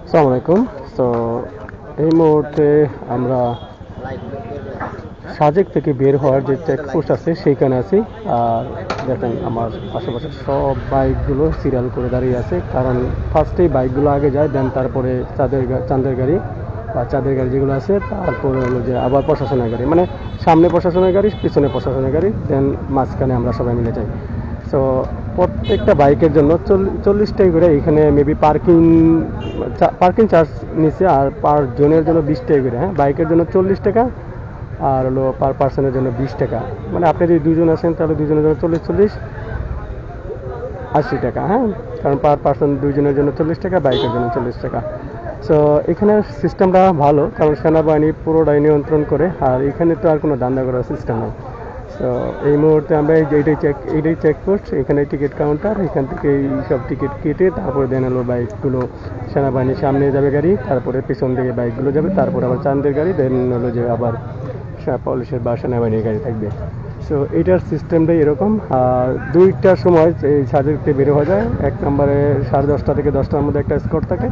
আসসালামু আলাইকুম। তো এই মুহূর্তে আমরা সাজেক থেকে বের হওয়ার যে চেকপোস্ট আছে সেইখানে আছি। আর দেখেন আমার আশেপাশে সব বাইকগুলো সিরিয়াল করে দাঁড়িয়ে আছে, কারণ ফার্স্টেই বাইকগুলো আগে যায়, দেন তারপরে চাঁদের গাড়ি বা চাঁদের গাড়ি যেগুলো আছে, তারপরে হলো যে আবার প্রশাসনের গাড়ি, মানে সামনে প্রশাসনের গাড়ি, পিছনে প্রশাসনের গাড়ি, দেন মাঝখানে আমরা সবাই মিলে যাই। সো প্রত্যেকটা বাইকের জন্য 40 টাকা করে এখানে মেবি পার্কিং চার্জ নিচ্ছে, আর পার জনের জন্য 20 টাকা করে। হ্যাঁ, বাইকের জন্য 40 টাকা, আর হলো পার পার্সনের জন্য 20 টাকা। মানে আপনি যদি দুজন আসেন তাহলে দুজনের জন্য 80 টাকা। হ্যাঁ, কারণ পার পার্সন দুজনের জন্য 40 টাকা, বাইকের জন্য 40 টাকা। সো এখানের সিস্টেমটা ভালো, কারণ সেনাবাহিনী পুরোটাই নিয়ন্ত্রণ করে, আর এখানে তো আর কোনো দান্দা করার সিস্টেম নেই। তো এই মুহূর্তে আমরা এইটাই চেকপোস্ট, এখানে টিকিট কাউন্টার, এখান থেকে এই সব টিকিট কেটে তারপরে দেন হলো বাইকগুলো সেনাবাহিনীর সামনে যাবে গাড়ি, তারপরে পিছন দিকে বাইকগুলো যাবে, তারপরে আবার চাঁদের গাড়ি, দেন হলো যে আবার পুলিশের বা সেনাবাহিনীর গাড়ি থাকবে। সো এইটার সিস্টেমটাই এরকম। আর 2টার সময় এই সাজেকতে বের হওয়া যায়। এক নম্বরে 10:30 থেকে 10টার মধ্যে একটা স্কট থাকে,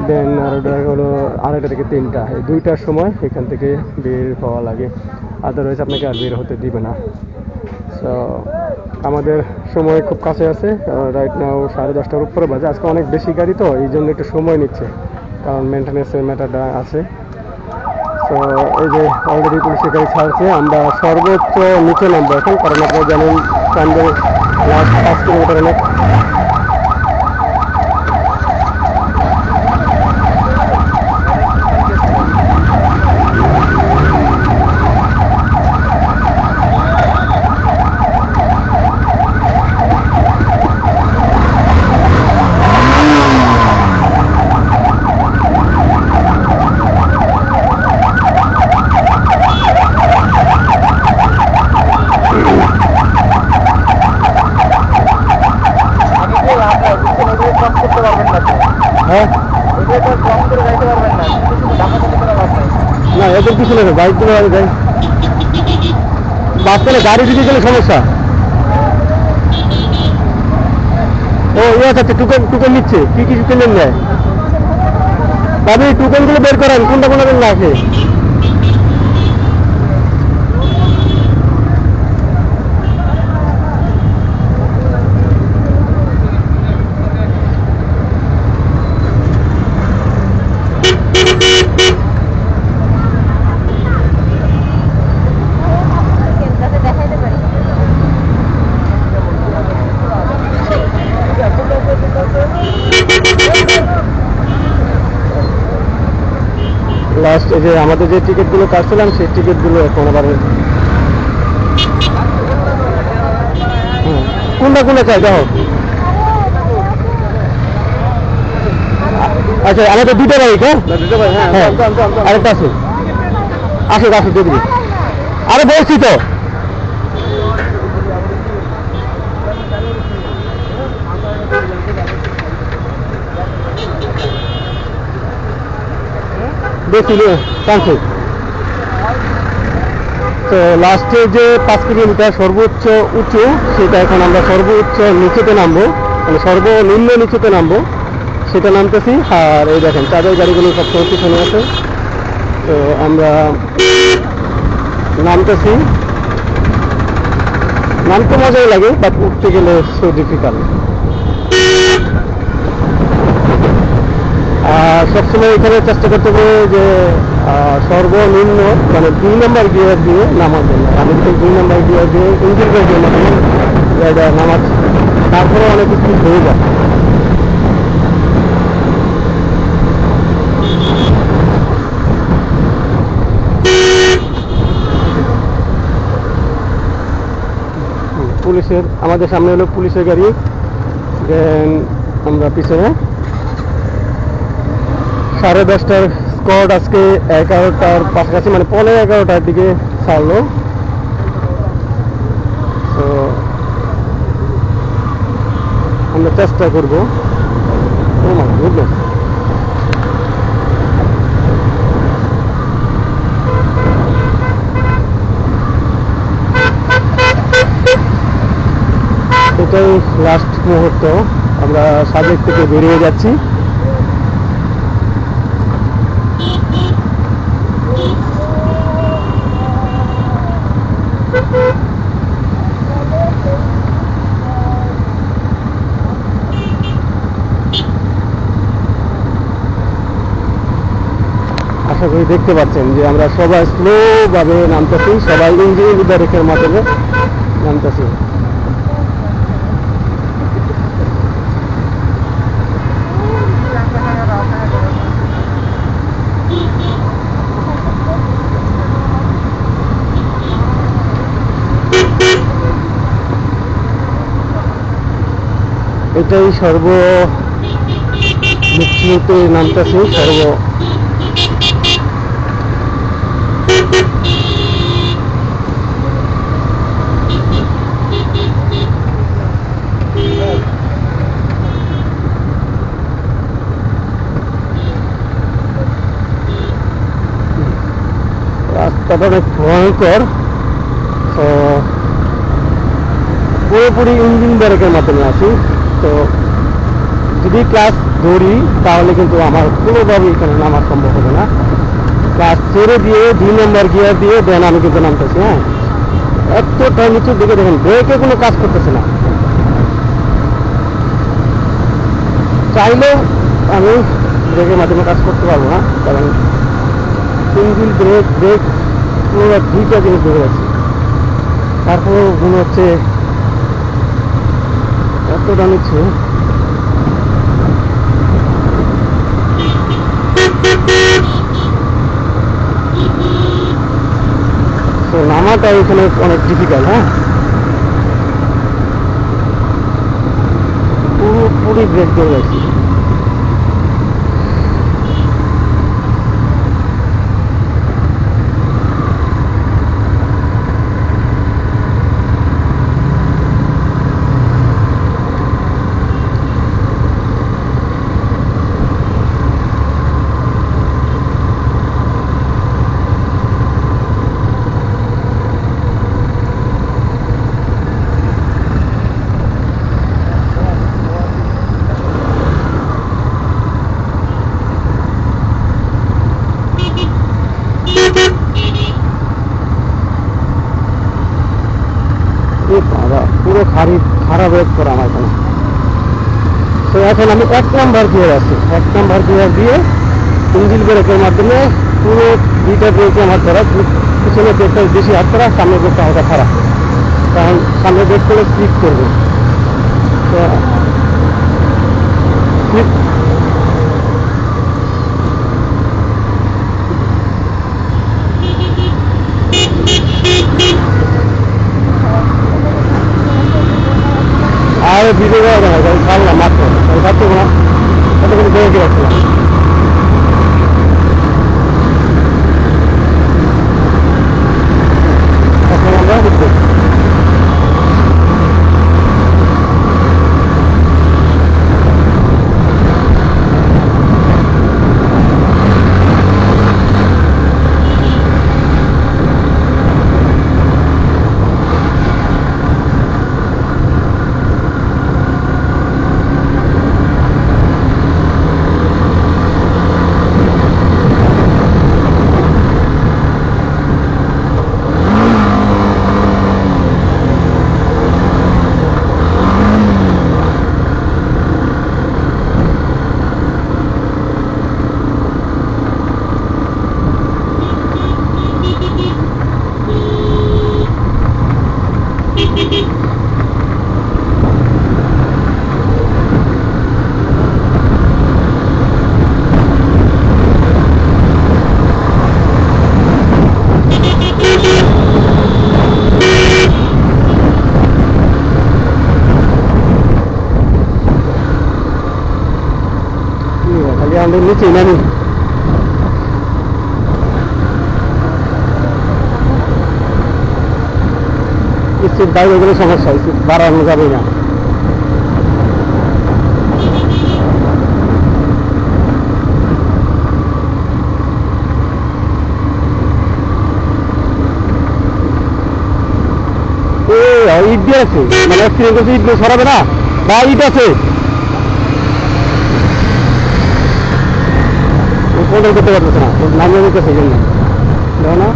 দেন আর ওটা হলো 2:30 থেকে 3টা, এই 2টার সময় এখান থেকে বের হওয়া লাগে, আদারওয়াইজ আপনাকে আর বের হতে দিবে না। সো আমাদের সময় খুব কাছে আছে, রাইট নাও 10:30টার উপরে বাজে। আজকে অনেক বেশি গাড়ি, তো এই জন্য একটু সময় নিচ্ছে, কারণ মেনটেন্যান্সের ম্যাটারটা আছে। তো এই যে অলরেডি পুলিশের গাড়ি ছাড়ছে, আমরা সর্বোচ্চ নিচে নামবো এখন, কারণ আপনারা জানেন চান্দের লাস্ট 5 কিলোমিটার অনেক। হ্যাঁ, না এদের কিছু নেই, বাইকগুলো আগে যাই, বাচ্চারা গাড়ি দিতে গেলে সমস্যা। ও ইয়ে আছে, টুকেন টুকেন নিচ্ছে, কি কি টুকেন নেয় তবে টুকেনগুলো বের করেন, কোনটা কোনটা না আছে। লাস্ট এই যে আমাদের যে টিকিটগুলো কাটছিলাম সেই টিকিটগুলো এখন আবার কোনটা কোনটা চাই দেখো। আচ্ছা, আমাদের 2টা বাইক। হ্যাঁ, আরেকটা আছে, আসুক আসুক দেখবি। আরে বলছি তো, দেখি চান্সে। তো লাস্টে যে 5 কিলোমিটার সর্বোচ্চ উঁচু, সেটা এখন আমরা সর্বোচ্চ নিচেতে নামবো, মানে সর্বনিম্ন নিচেতে নামবো, সেটা নামতেছি। আর এই দেখেন চাঁদের গাড়িগুলো সবসময় পিছনে আছে। তো আমরা নামতেছি, নামতে মজাই লাগে, বাট উঠতে গেলে সো ডিফিকাল্ট। সবসময় এখানে চেষ্টা করতে হবে যে সর্বনিম্ন মানে 2 নম্বর গিয়ার দিয়ে নামার জন্য। আমি কিন্তু 2 নম্বর গিয়ার দিয়ে ইঞ্জিন করে দিয়ে নামাচ্ছি, তারপরে অনেক কিছু হয়ে যায়। পুলিশের আমাদের সামনে হলো পুলিশের গাড়ি, দেন আমরা পিছনে 10:30টার স্কট আজকে 11টার পাশাপাশি, মানে 11:15টার দিকে ছাড়লো। তো আমরা চেষ্টা করবো। ও মাই গুডনেস, এটাই লাস্ট মুহূর্ত, আমরা সাজেক থেকে বেরিয়ে যাচ্ছি। আশা করি দেখতে পাচ্ছেন যে আমরা সবাই স্লো ভাবে নামতেছি, সবাই ইঞ্জিন ব্রেকের মাধ্যমে নামতেছি। এটাই মুক্তিতে নামতেছি রাস্তাটা অনেক ভয়ঙ্কর। তো পুরোপুরি ইঞ্জিন ব্রেকের মাধ্যমে আছি। তো যদি ক্লাস ধরি তাহলে কিন্তু আমার কোনোভাবে এখানে নামা সম্ভব হবে না। ক্লাস ছেড়ে দিয়ে 2 নম্বর গিয়ার দিয়ে দেন আমি কিন্তু নামতেছি। হ্যাঁ, এতটা নিচুর দিকে দেখেন, ব্রেকে কোনো কাজ করতেছে না। চাইলেও আমি ব্রেকের মাধ্যমে কাজ করতে পারবো না, কারণ সিঙ্গেল ব্রেক পুরো 2টা জিনিস ধরে যাচ্ছি। তারপরেও মনে হচ্ছে এতটা নিচু। তো নামাটা এখানে অনেক ডিফিকাল্ট। হ্যাঁ, পুরোপুরি ব্রেক ধরে যাচ্ছি। পুরো খারাপ ব্রেক করা আমার এখানে। তো এখন আমি 1 নাম্বার গিয়ার আছি। 1 নাম্বার গিয়ার দিয়ে ইঞ্জিন ব্রেকের মাধ্যমে পুরো 2টা ব্রেকে আমার ধরা, পিছনে ব্রেকটা বেশি হাত করা, সামনে ব্রেকটা হালকা খারাপ, কারণ সামনে ব্রেক করলে স্লিপ করবে। তো স্লিপ আর ভিডিও দেওয়া যায় না, ছাড়লাম মাত্র খাচ্ছি না, এটা কিন্তু ব্রেকে রাখছিলাম। এখন আমরা বুঝতে আমাদের নিচে নামি। সিট বাইরে গেলে সমস্যা, সিট বাড়ানো যাবে না। ইট দিয়ে আছে, মানে অ্যাক্সিডেন্ট করছে, ইট দিয়ে সরাবে না বা ইট আছে কন্ট্রোল করতে পারতেছে না, নামিয়ে নিতেছে এই জন্য। দেখো না,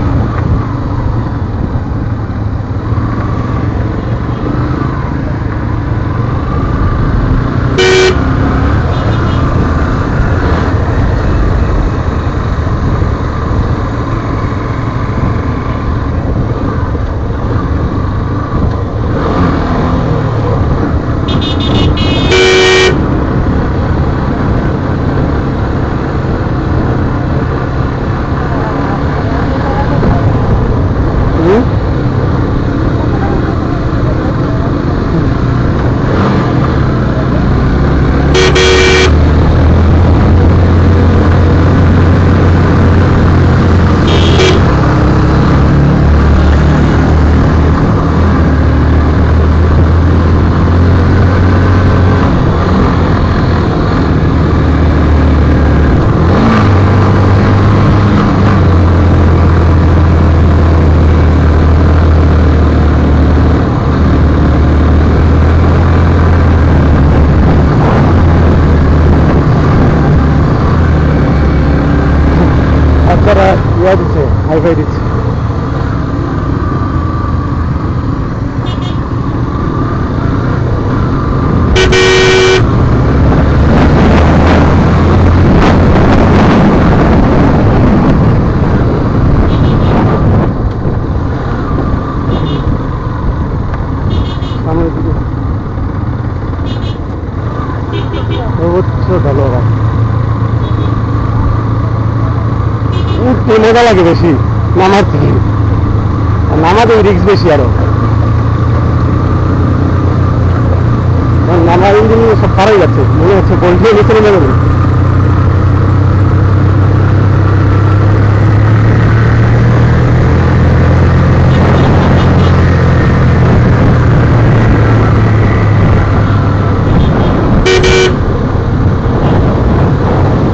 দেখাই দিচ্ছি। সামনের দিকে সর্বোচ্চ ঢালুয়া, উঠতে মজা লাগে বেশি নামার থেকে, নামাতে রিস্ক বেশি আরো। নামার ইঞ্জিন সব খারাই যাচ্ছে, মনে হচ্ছে পোল্ট্রি নিচে নেমে যাবে।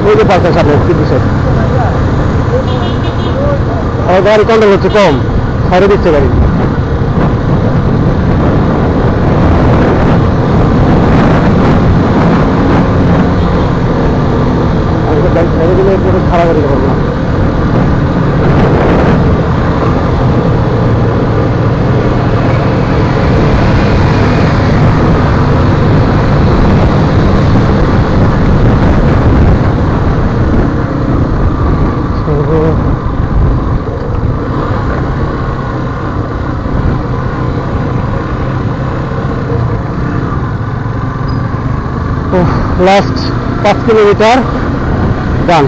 ওই যে পাল্টার সামনে কিন্তু সব গাড়ি কন্ট্রোল হচ্ছে কম, ছাড়ে দিচ্ছে গাড়ি। গাড়ি ছেড়ে দিলে খারাপ গাড়ি করবো না। লাস্ট 5 কিলোমিটার ডান।